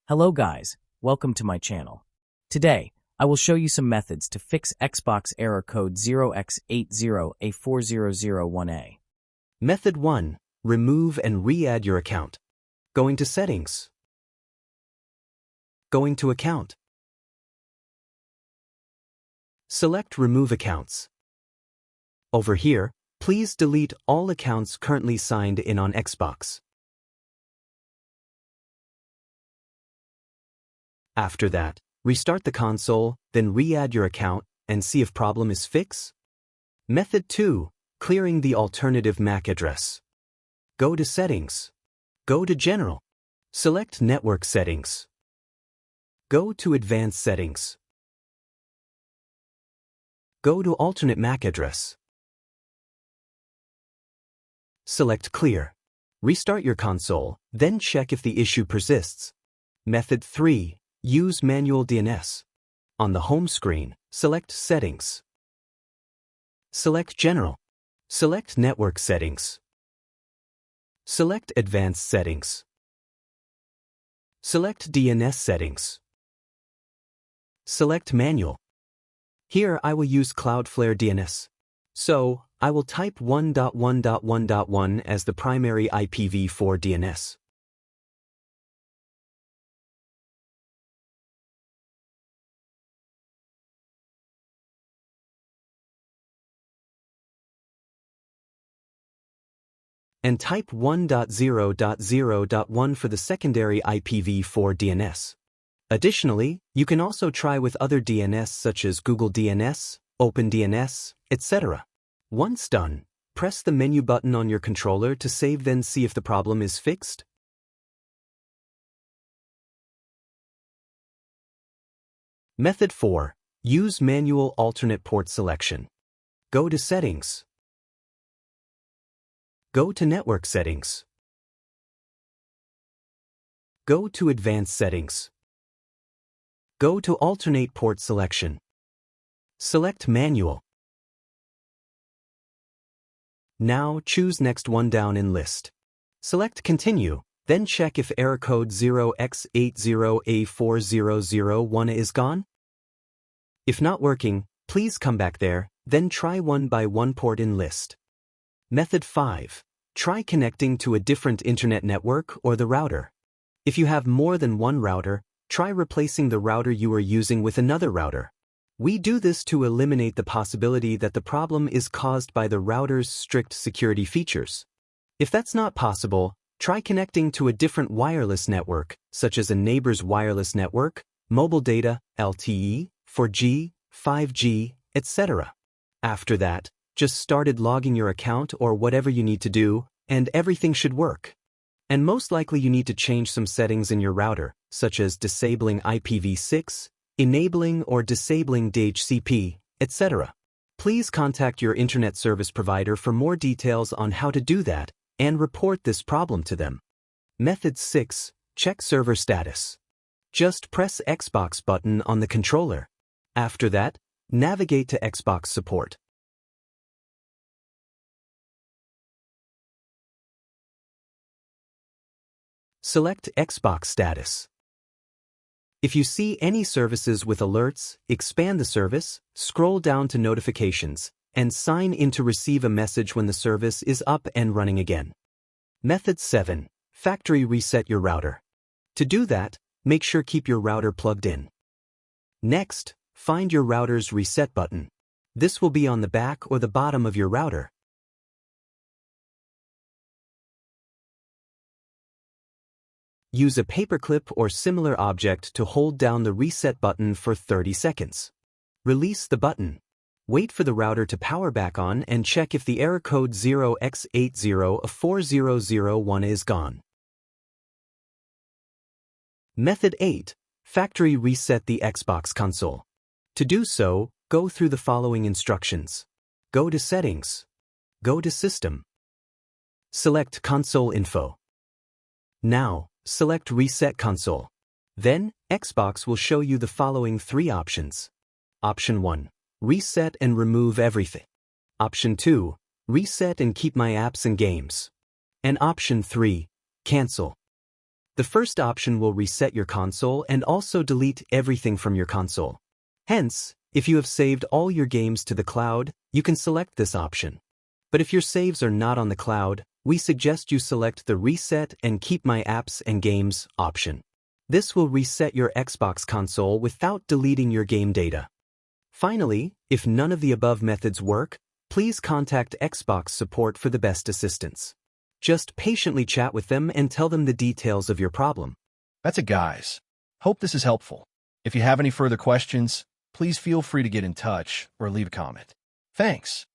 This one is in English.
Hello guys, welcome to my channel. Today, I will show you some methods to fix Xbox error code 0x80a4001a. Method 1. Remove and re-add your account. Going to Settings. Going to Account. Select Remove Accounts. Over here, please delete all accounts currently signed in on Xbox. After that, restart the console, then re-add your account and see if problem is fixed. Method 2. Clearing the alternative MAC address. Go to Settings. Go to General. Select Network Settings. Go to Advanced Settings. Go to Alternate MAC address. Select Clear. Restart your console, then check if the issue persists. Method 3. Use manual DNS. On the home screen, select Settings. Select General. Select Network Settings. Select Advanced Settings. Select DNS Settings. Select Manual. Here I will use Cloudflare DNS. So, I will type 1.1.1.1 as the primary IPv4 DNS. And type 1.0.0.1 for the secondary IPv4 DNS. Additionally, you can also try with other DNS such as Google DNS, OpenDNS, etc. Once done, press the menu button on your controller to save, then see if the problem is fixed. Method 4. Use manual alternate port selection. Go to Settings. Go to Network Settings. Go to Advanced Settings. Go to Alternate Port Selection. Select Manual. Now choose next one down in list. Select Continue, then check if error code 0x80a4001a is gone. If not working, please come back there, then try one by one port in list. Method 5. Try connecting to a different internet network or the router. If you have more than one router, try replacing the router you are using with another router. We do this to eliminate the possibility that the problem is caused by the router's strict security features. If that's not possible, try connecting to a different wireless network, such as a neighbor's wireless network, mobile data, LTE, 4G, 5G, etc. After that, just started logging your account or whatever you need to do, and everything should work. And most likely you need to change some settings in your router, such as disabling IPv6, enabling or disabling DHCP, etc. Please contact your internet service provider for more details on how to do that and report this problem to them. Method 6. Check server status. Just press Xbox button on the controller. After that, navigate to Xbox support. Select Xbox status. If you see any services with alerts, expand the service, scroll down to notifications, and sign in to receive a message when the service is up and running again. Method 7. Factory reset your router. To do that, make sure keep your router plugged in. Next, find your router's reset button. This will be on the back or the bottom of your router. Use a paperclip or similar object to hold down the reset button for 30 seconds. Release the button. Wait for the router to power back on and check if the error code 0x80a4001 is gone. Method 8. Factory reset the Xbox console. To do so, go through the following instructions. Go to Settings. Go to System. Select Console Info. Now, select Reset Console. Then, Xbox will show you the following three options. Option 1. Reset and remove everything. Option 2. reset and keep my apps and games. And option 3, cancel. The first option will reset your console and also delete everything from your console. Hence, if you have saved all your games to the cloud, you can select this option. But if your saves are not on the cloud, we suggest you select the Reset and Keep My Apps and Games option. This will reset your Xbox console without deleting your game data. Finally, if none of the above methods work, please contact Xbox support for the best assistance. Just patiently chat with them and tell them the details of your problem. That's it, guys. Hope this is helpful. If you have any further questions, please feel free to get in touch or leave a comment. Thanks.